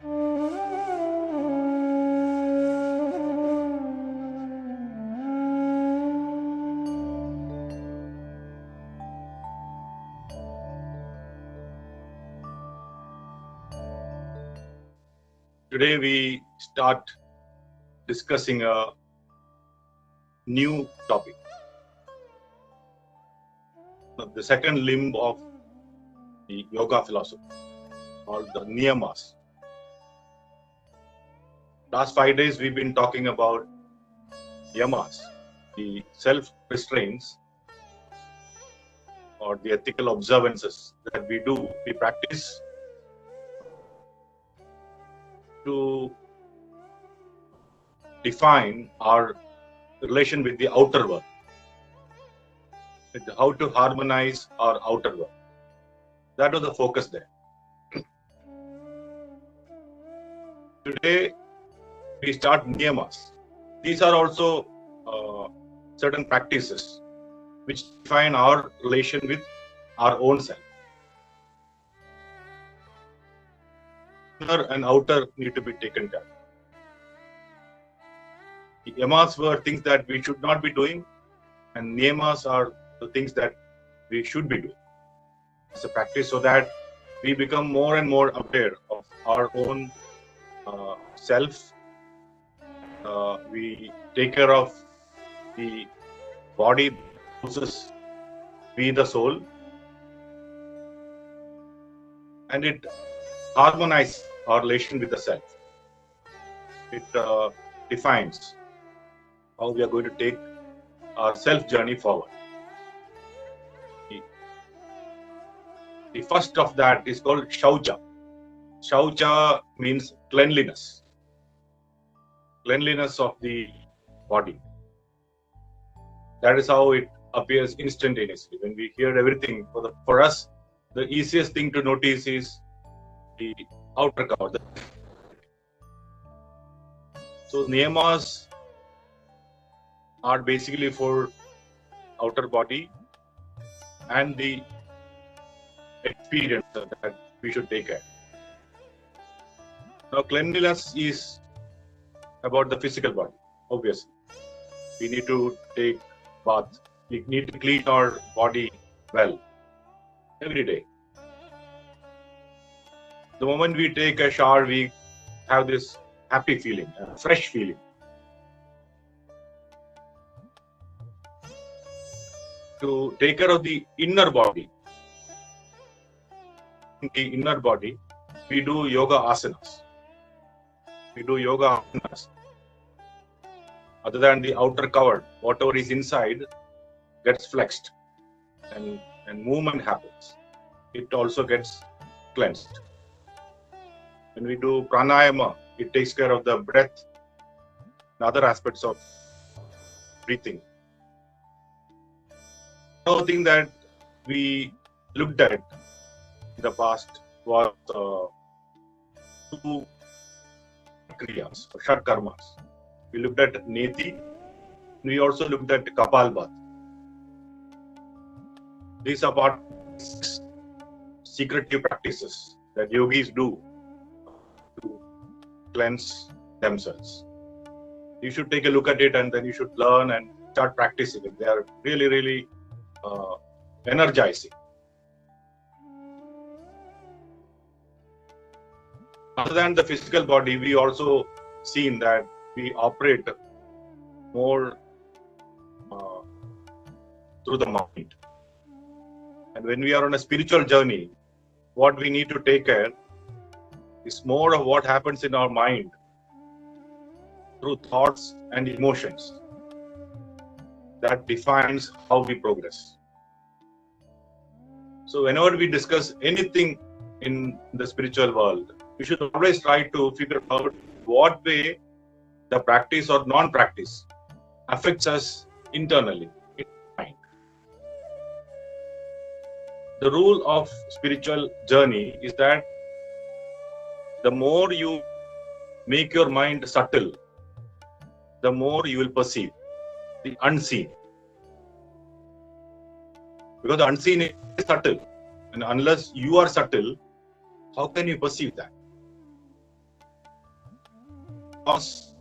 Today we start discussing a new topic, the second limb of the yoga philosophy, called the niyamas. Last 5 days we've been talking about yamas, the self-restraints or the ethical observances that we practice to define our relation with the outer world, how to harmonize our outer world. That was the focus there. Today we start niyamas. These are also certain practices which define our relation with our own self. Inner and outer need to be taken care of. The yamas were things that we should not be doing, and niyamas are the things that we should be doing as a practice, so that we become more and more aware of our own self. We take care of the body, houses, we the soul, and it harmonizes our relation with the self. It defines how we are going to take our self journey forward. The first of that is called Shaucha. Shaucha means cleanliness. Cleanliness of the body. That is how it appears instantaneously. When we hear everything, for us, the easiest thing to notice is the outer cover. So niyamas are basically for outer body and the experience that we should take care. Now, cleanliness is about the physical body, obviously. We need to take bath. We need to clean our body well every day. The moment we take a shower, we have this happy feeling, a fresh feeling. To take care of the inner body, we do yoga asanas. Other than the outer cover, whatever is inside gets flexed and movement happens. It also gets cleansed. When we do pranayama, it takes care of the breath and other aspects of breathing. Another thing that we looked at in the past was 2 kriyas, or Shat Karmas. We looked at Neti. We also looked at Kapalbhat. These are part of secretive practices that yogis do to cleanse themselves. You should take a look at it and then you should learn and start practicing it. They are really, really energizing. Other than the physical body, we also seen that we operate more through the mind. And when we are on a spiritual journey, what we need to take care is more of what happens in our mind through thoughts and emotions. That defines how we progress. So whenever we discuss anything in the spiritual world, we should always try to figure out what way the practice or non-practice affects us internally in mind. The rule of spiritual journey is that the more you make your mind subtle, the more you will perceive the unseen. Because the unseen is subtle. And unless you are subtle, how can you perceive that? gross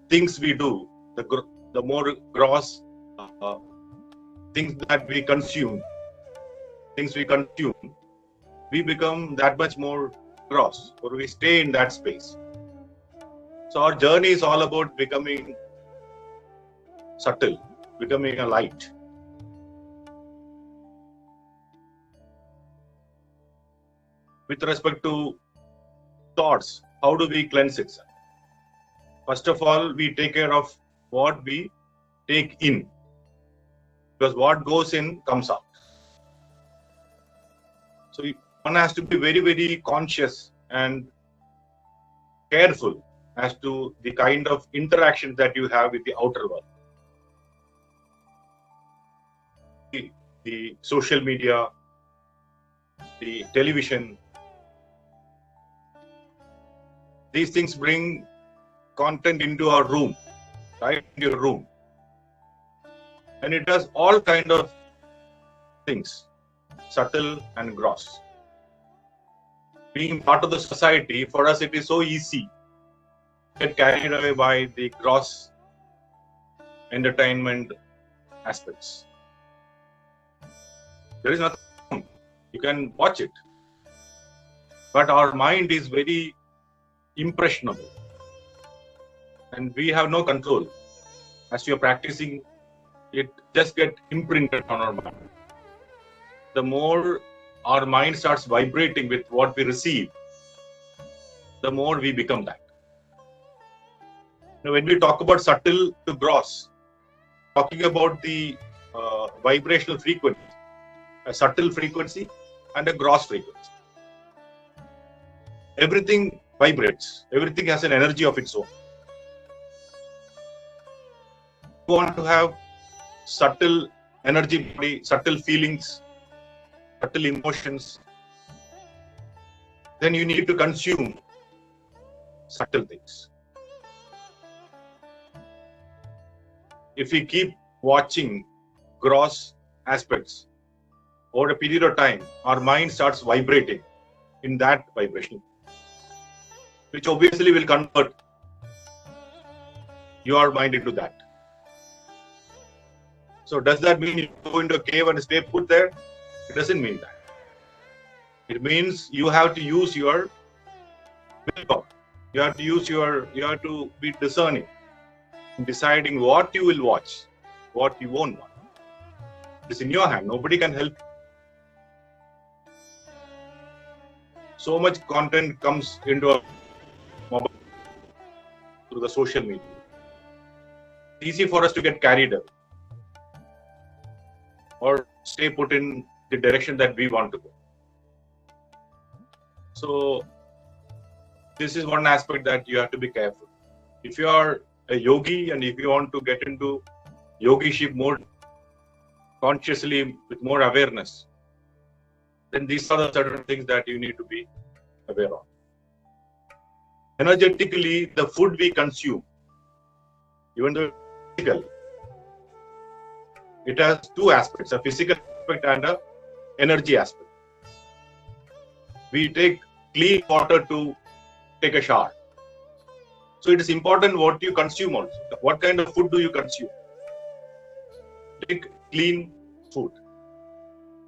things we do, the more gross things that we consume, we become that much more gross, or we stay in that space. So our journey is all about becoming subtle, becoming a light. With respect to thoughts, how do we cleanse it? First of all, we take care of what we take in, because what goes in comes out. So one has to be very, very conscious and careful as to the kind of interaction that you have with the outer world. The social media, the television, these things bring content into our room, right? Into your room. And it does all kind of things, subtle and gross. Being part of the society, for us it is so easy to get carried away by the gross entertainment aspects. There is nothing wrong. You can watch it. But our mind is very impressionable. And we have no control. As you are practicing, it just gets imprinted on our mind. The more our mind starts vibrating with what we receive, the more we become that. Now, when we talk about subtle to gross, talking about the vibrational frequency, a subtle frequency and a gross frequency. Everything vibrates. Everything has an energy of its own. You want to have subtle energy body, subtle feelings, subtle emotions, then you need to consume subtle things. If we keep watching gross aspects over a period of time, our mind starts vibrating in that vibration, which obviously will convert your mind into that. So does that mean you go into a cave and stay put there? It doesn't mean that. It means you have to use your willpower. You have to be discerning in deciding what you will watch, what you won't watch. It's in your hand. Nobody can help you. So much content comes into our mobile through the social media. It's easy for us to get carried away or stay put in the direction that we want to go. So this is one aspect that you have to be careful. If you are a yogi and if you want to get into yogiship more consciously with more awareness, then these are the certain things that you need to be aware of. Energetically, the food we consume, even though physical, it has two aspects, a physical aspect and an energy aspect. We take clean water to take a shower. So it is important what you consume also. What kind of food do you consume? Take clean food.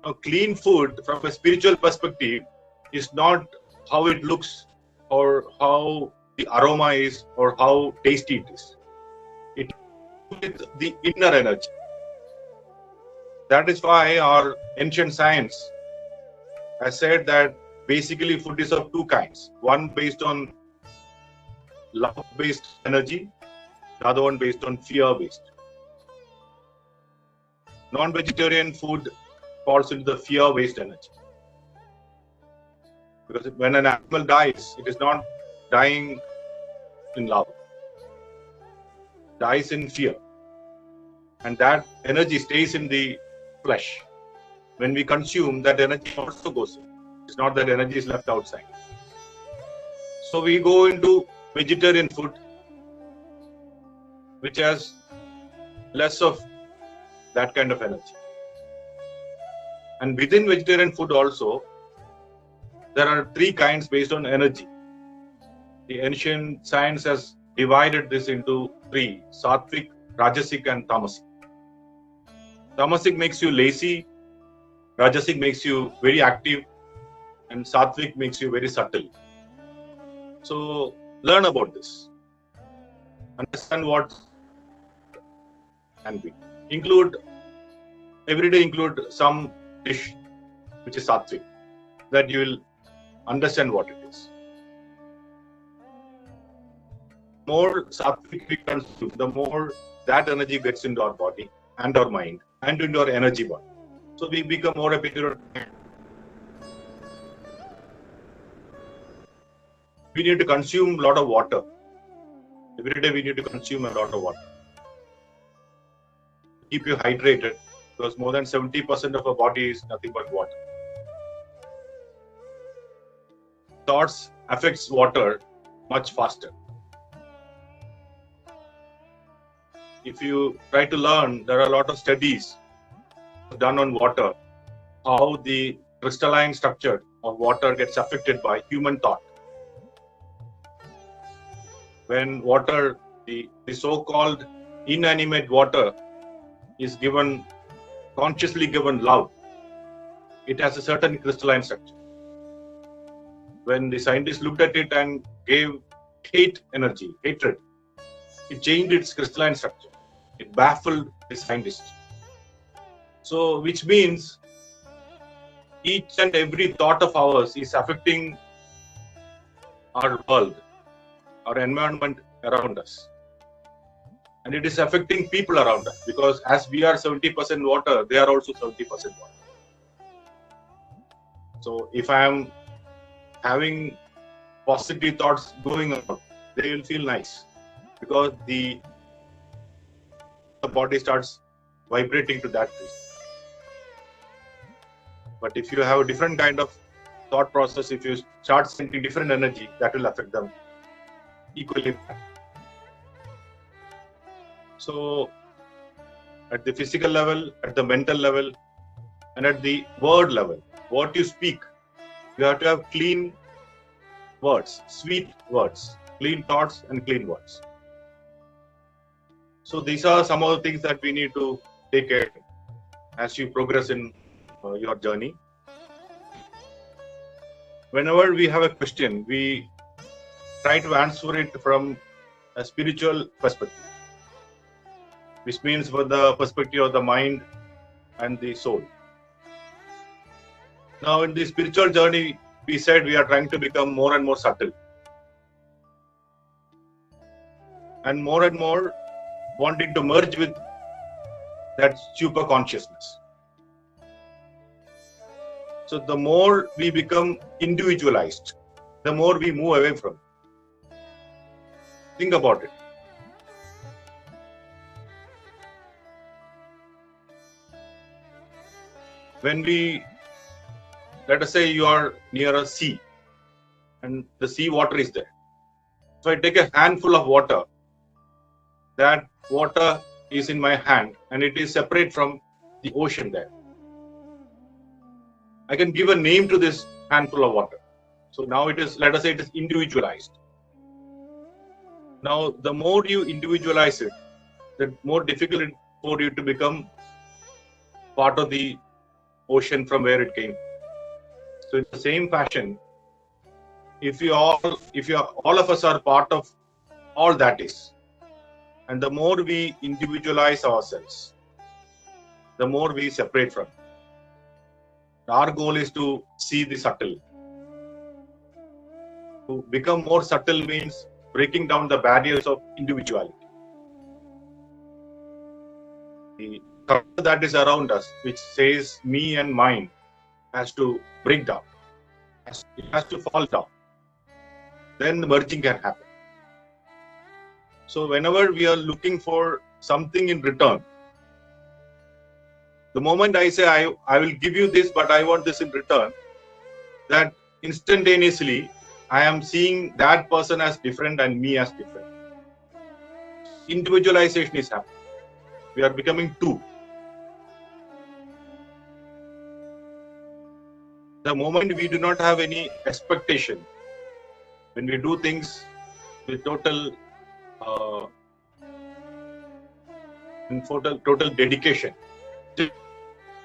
Now, clean food from a spiritual perspective is not how it looks or how the aroma is or how tasty it is. It is the inner energy. That is why our ancient science has said that basically food is of two kinds. One based on love-based energy, the other one based on fear-based. Non-vegetarian food falls into the fear-based energy. Because when an animal dies, it is not dying in love. It dies in fear. And that energy stays in the flesh. When we consume, that energy also goes in. It's not that energy is left outside. So we go into vegetarian food, which has less of that kind of energy. And within vegetarian food also, there are three kinds based on energy. The ancient science has divided this into three: sattvic, rajasic, and tamasic. Tamasic makes you lazy, rajasic makes you very active, and sattvic makes you very subtle. So learn about this. Understand what can be. Every day include some dish which is sattvic, that you will understand what it is. More sattvic we consume, the more that energy gets into our body and our mind and into our energy body. So we become more appealing. We need to consume a lot of water. Every day we need to consume a lot of water. Keep you hydrated, because more than 70% of our body is nothing but water. Thoughts affects water much faster. If you try to learn, there are a lot of studies done on water, how the crystalline structure of water gets affected by human thought. When water, the so-called inanimate water, is consciously given love, it has a certain crystalline structure. When the scientists looked at it and gave hatred, it changed its crystalline structure. It baffled the scientists. So, which means each and every thought of ours is affecting our world, our environment around us. And it is affecting people around us, because as we are 70% water, they are also 70% water. So if I am having positive thoughts going on, they will feel nice, because the body starts vibrating to that frequency. But if you have a different kind of thought process, if you start sending different energy, that will affect them equally. So at the physical level, at the mental level, and at the word level, what you speak, you have to have clean words, sweet words, clean thoughts and clean words. So these are some of the things that we need to take care of as you progress in your journey. Whenever we have a question, we try to answer it from a spiritual perspective, which means from the perspective of the mind and the soul. Now, in the spiritual journey, we said we are trying to become more and more subtle, and more wanting to merge with that super consciousness. So the more we become individualized, the more we move away from it. Think about it. When let us say you are near a sea and the sea water is there. So I take a handful of water. That water is in my hand and it is separate from the ocean there. I can give a name to this handful of water. So now it is, let us say it is individualized. Now, the more you individualize it, the more difficult it for you to become part of the ocean from where it came. So in the same fashion, if all of us are part of all that is, and the more we individualize ourselves, the more we separate from it. Our goal is to see the subtle. To become more subtle means breaking down the barriers of individuality. The color that is around us, which says me and mine, has to break down. It has to fall down. Then the merging can happen. So whenever we are looking for something in return, the moment I say, I will give you this, but I want this in return, that instantaneously, I am seeing that person as different and me as different. Individualization is happening. We are becoming two. The moment we do not have any expectation, when we do things with uh, total dedication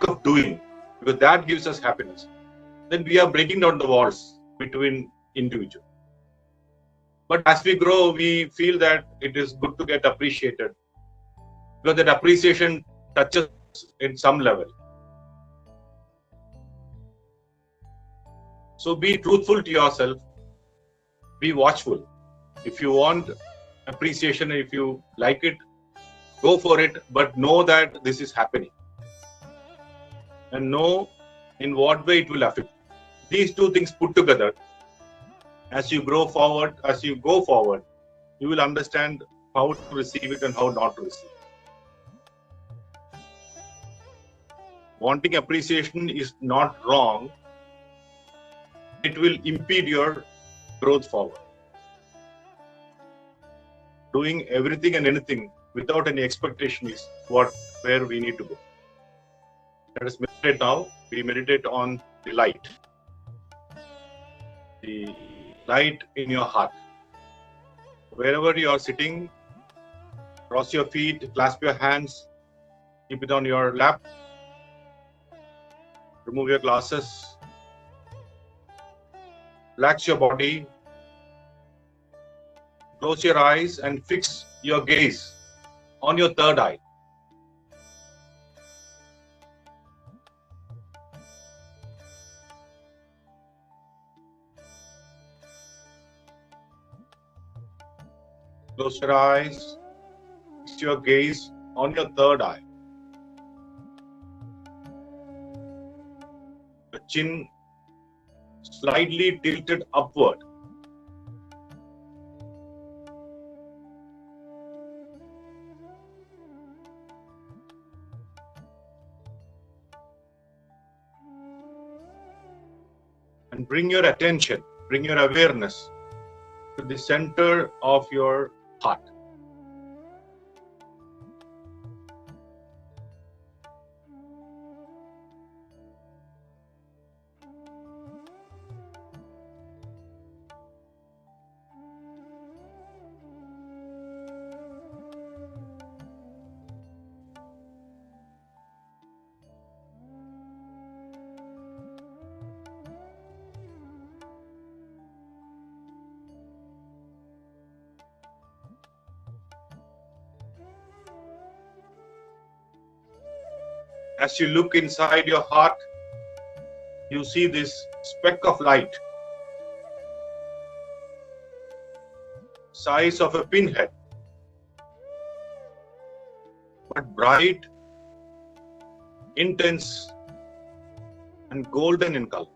of doing, because that gives us happiness. Then we are breaking down the walls between individuals. But as we grow, we feel that it is good to get appreciated, because that appreciation touches in some level. So be truthful to yourself, be watchful. If you want appreciation, if you like it, go for it, but know that this is happening and know in what way it will affect. These two things put together, as you grow forward, as you go forward, you will understand how to receive it and how not to receive it. Wanting appreciation is not wrong. It will impede your growth forward. Doing everything and anything without any expectation is where we need to go. Let us meditate now. We meditate on the light. The light in your heart. Wherever you are sitting, cross your feet, clasp your hands, keep it on your lap. Remove your glasses. Relax your body. Close your eyes and fix your gaze on your third eye. Close your eyes, fix your gaze on your third eye. The chin slightly tilted upward. And bring your attention, bring your awareness to the center of your heart. As you look inside your heart, you see this speck of light, size of a pinhead, but bright, intense, and golden in color.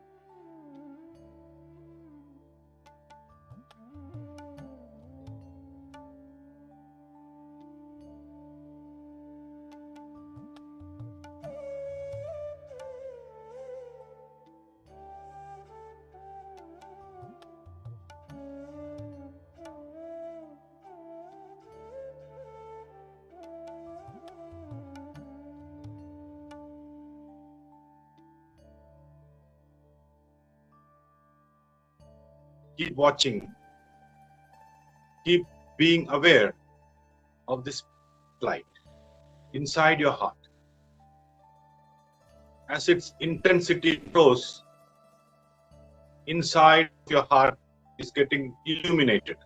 Keep watching. Keep being aware of this light inside your heart. As its intensity grows, inside your heart is getting illuminated.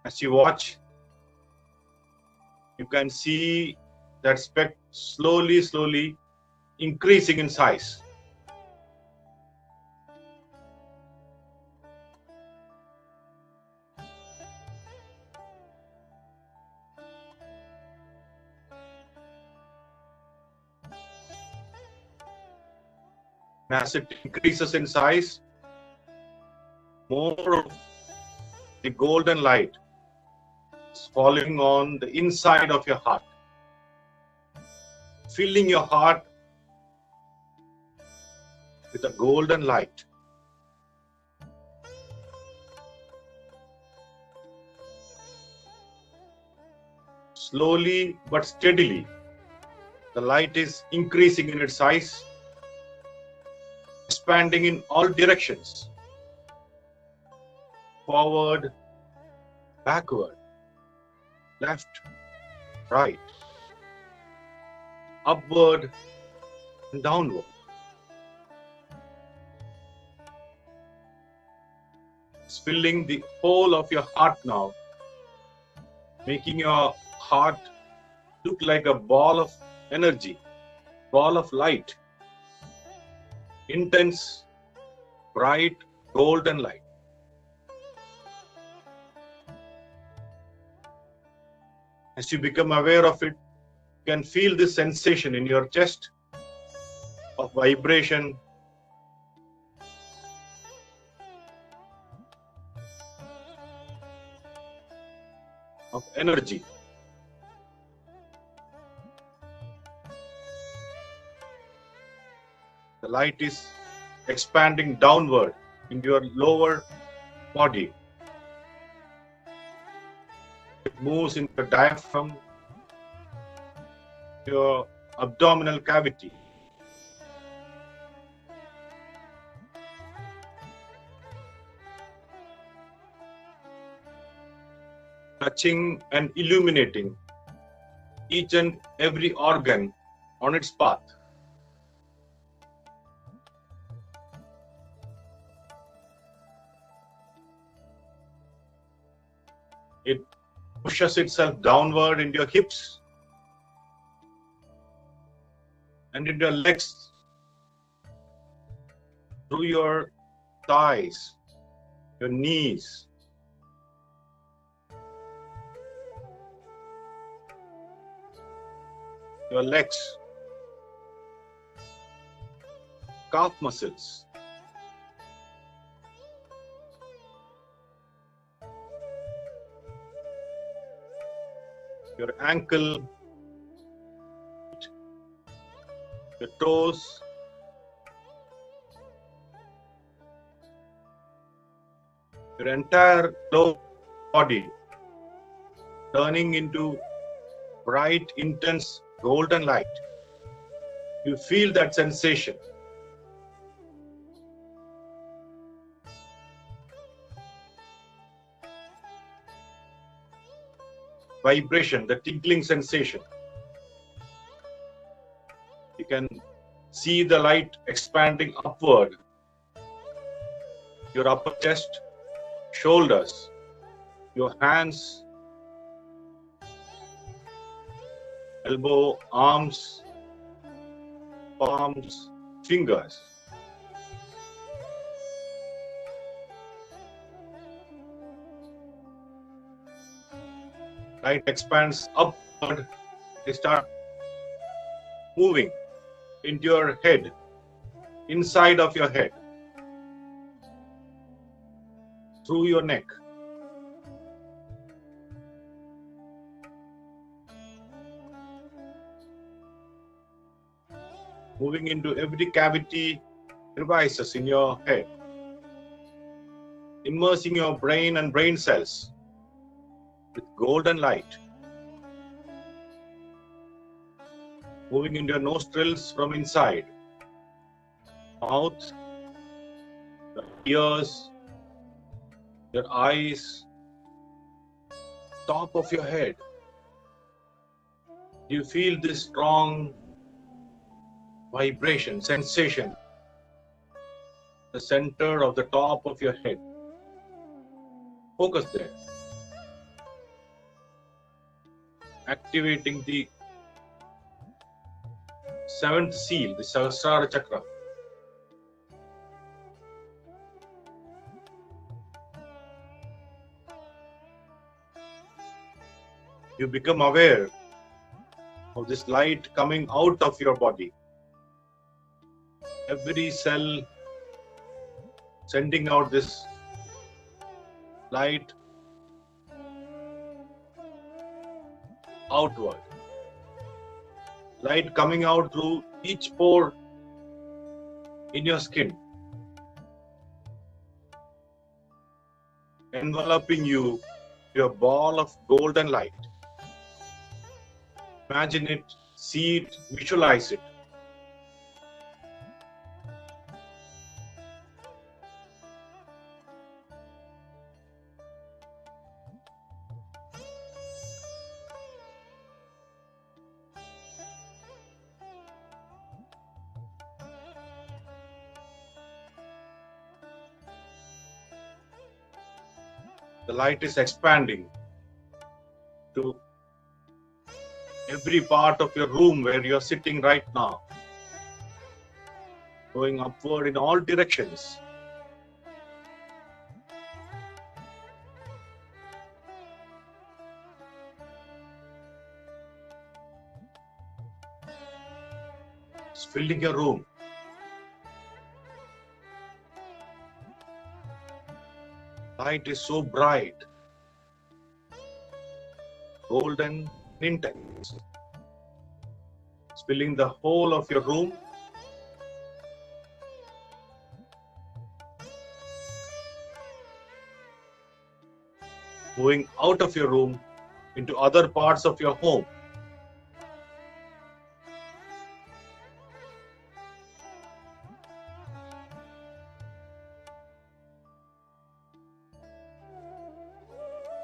As you watch, you can see that speck slowly increasing in size. As it increases in size, more of the golden light is falling on the inside of your heart, filling your heart with a golden light. Slowly but steadily, the light is increasing in its size, expanding in all directions. forward, backward, left, right, upward and downward. It's filling the whole of your heart now, making your heart look like a ball of energy, ball of light, intense, bright, golden light. As you become aware of it, you can feel this sensation in your chest of vibration, of energy. The light is expanding downward in your lower body. It moves into the diaphragm, your abdominal cavity. Touching and illuminating each and every organ on its path. It pushes itself downward into your hips and into your legs, through your thighs, your knees, your legs, calf muscles, your ankle, your toes, your entire lower body turning into bright, intense, golden light. You feel that sensation. Vibration, the tingling sensation. You can see the light expanding upward. Your upper chest, shoulders, your hands, elbow, arms, palms, fingers. Light expands upward. They start moving into your head, inside of your head, through your neck. Moving into every cavity, crevices in your head, immersing your brain and brain cells with golden light. Moving into your nostrils from inside, mouth, your ears, your eyes, top of your head. You feel this strong vibration, sensation, the center of the top of your head. Focus there. Activating the seventh seal, the Sahasrara Chakra. You become aware of this light coming out of your body. Every cell sending out this light outward. Light coming out through each pore in your skin, enveloping you, your ball of golden light. Imagine it, see it, visualize it. The light is expanding to every part of your room where you are sitting right now, going upward in all directions. It's filling your room. Light is so bright, golden, intense. It's filling the whole of your room. Moving out of your room into other parts of your home.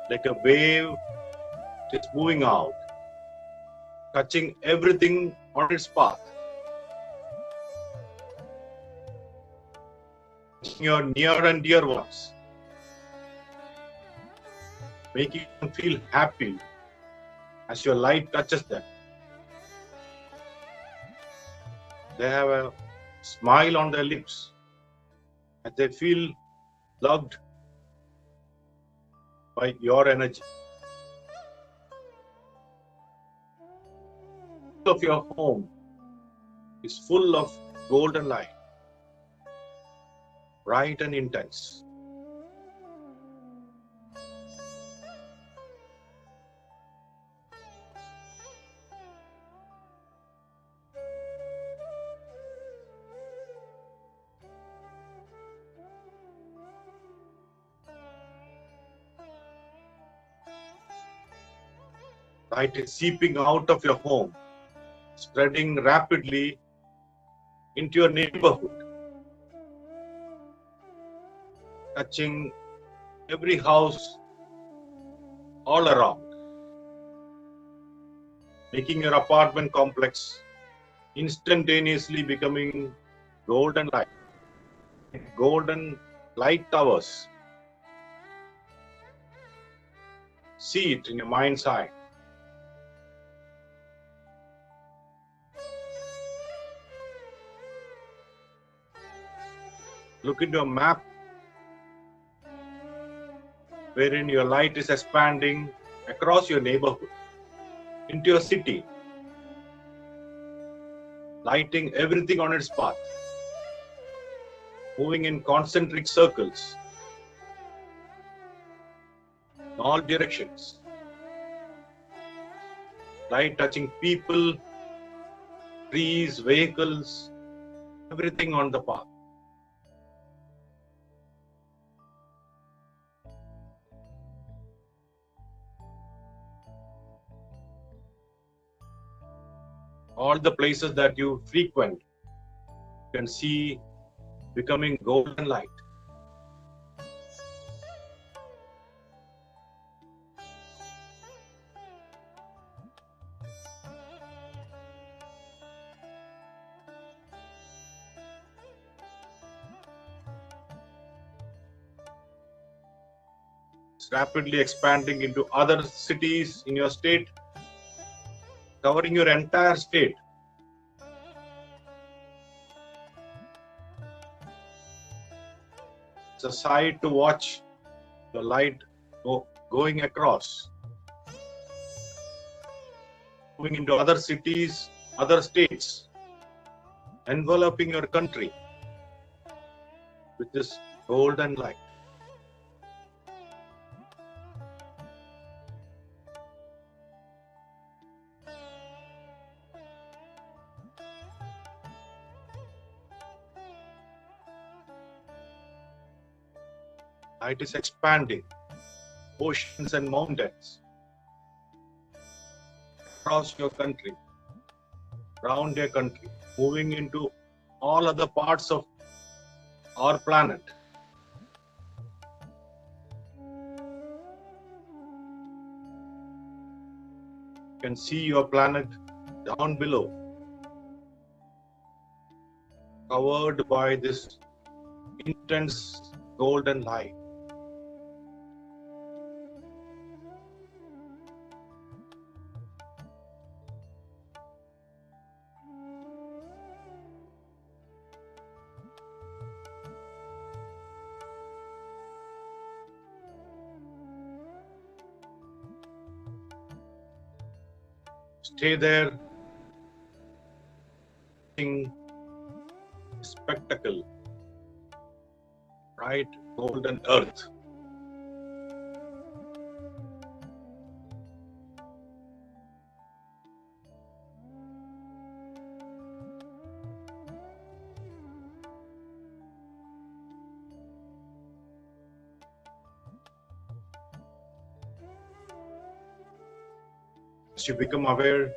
Like a wave, it's moving out, touching everything on its path. Touching your near and dear ones, making them feel happy as your light touches them. They have a smile on their lips and they feel loved by your energy. All of your home is full of golden light, bright and intense. Light is seeping out of your home, spreading rapidly into your neighborhood, touching every house all around, making your apartment complex instantaneously becoming golden light towers. See it in your mind's eye. Look into a map wherein your light is expanding across your neighborhood, into your city, lighting everything on its path, moving in concentric circles in all directions. Light touching people, trees, vehicles, everything on the path. All the places that you frequent, you can see becoming golden light. It's rapidly expanding into other cities in your state, covering your entire state. It's a sight to watch the light going across, moving into other cities, other states, enveloping your country with this golden light. Light is expanding oceans and mountains across your country, around your country, moving into all other parts of our planet. You can see your planet down below, covered by this intense golden light. Stay there, seeing spectacle, bright golden earth. As you become aware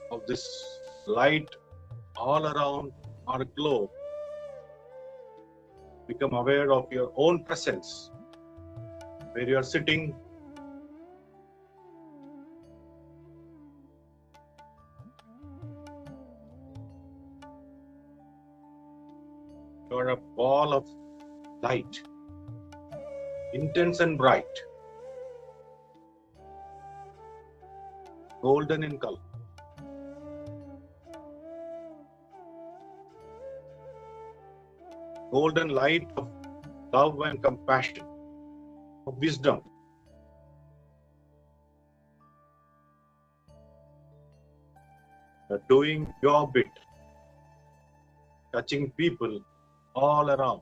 of this light all around our globe, become aware of your own presence, where you are sitting, you are a ball of light, intense and bright, golden in color. Golden light of love and compassion, of wisdom. You're doing your bit, touching people all around.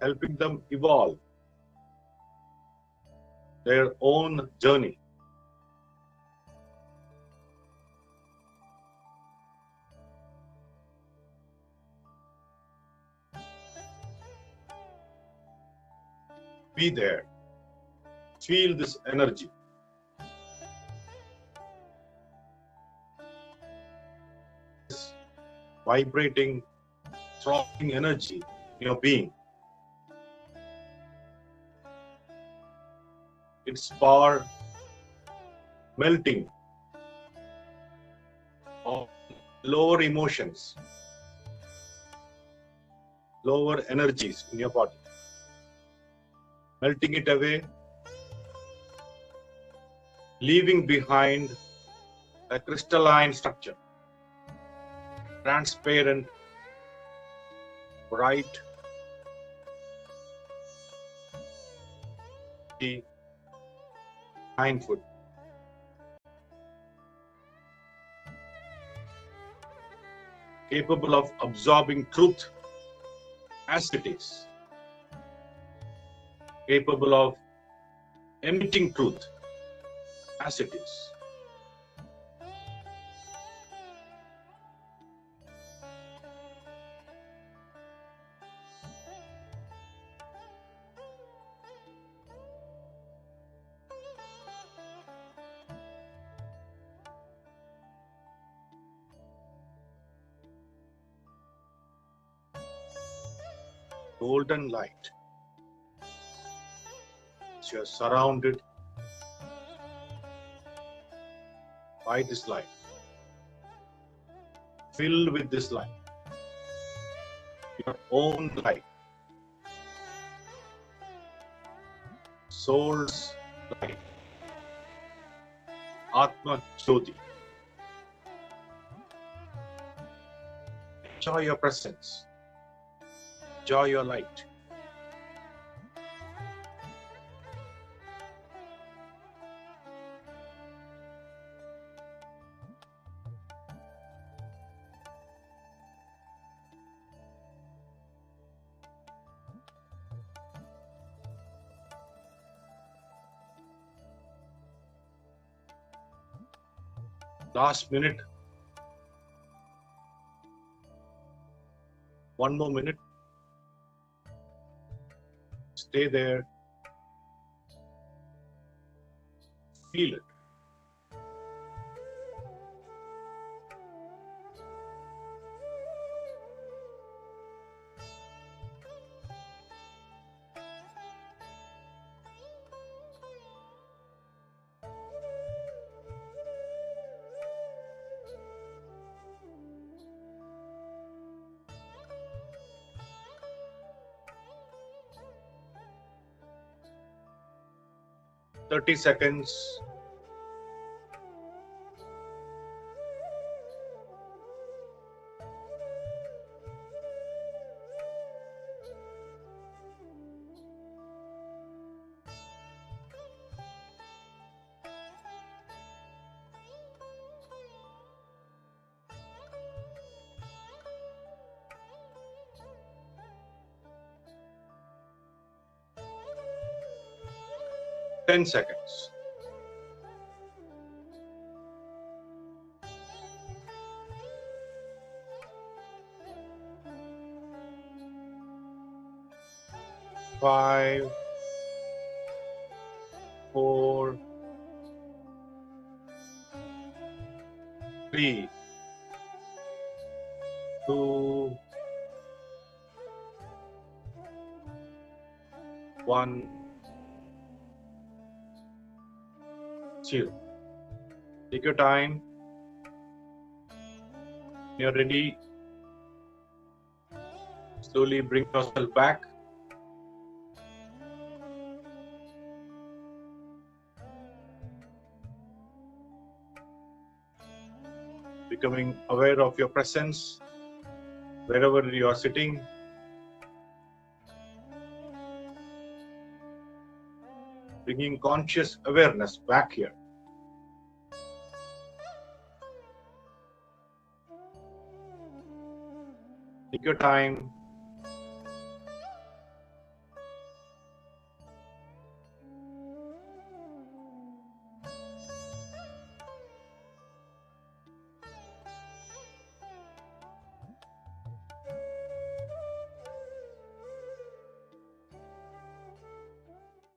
Helping them evolve their own journey. Be there. Feel this energy. This vibrating, throbbing energy in your being. Its power melting of lower emotions, lower energies in your body. Melting it away, leaving behind a crystalline structure, transparent, bright, mindful. Capable of absorbing truth as it is. Capable of emitting truth as it is. Golden light. So you are surrounded by this light, filled with this light, your own light, soul's light, Atma Jyoti. Enjoy your presence, enjoy your light. Last minute, one more minute. Stay there. Feel it. Thirty seconds. 10 seconds. Five, 4, 3, 2, 1, 0. Take your time. When you're ready, slowly bring yourself back. Becoming aware of your presence wherever you are sitting. Bringing conscious awareness back here. Take your time.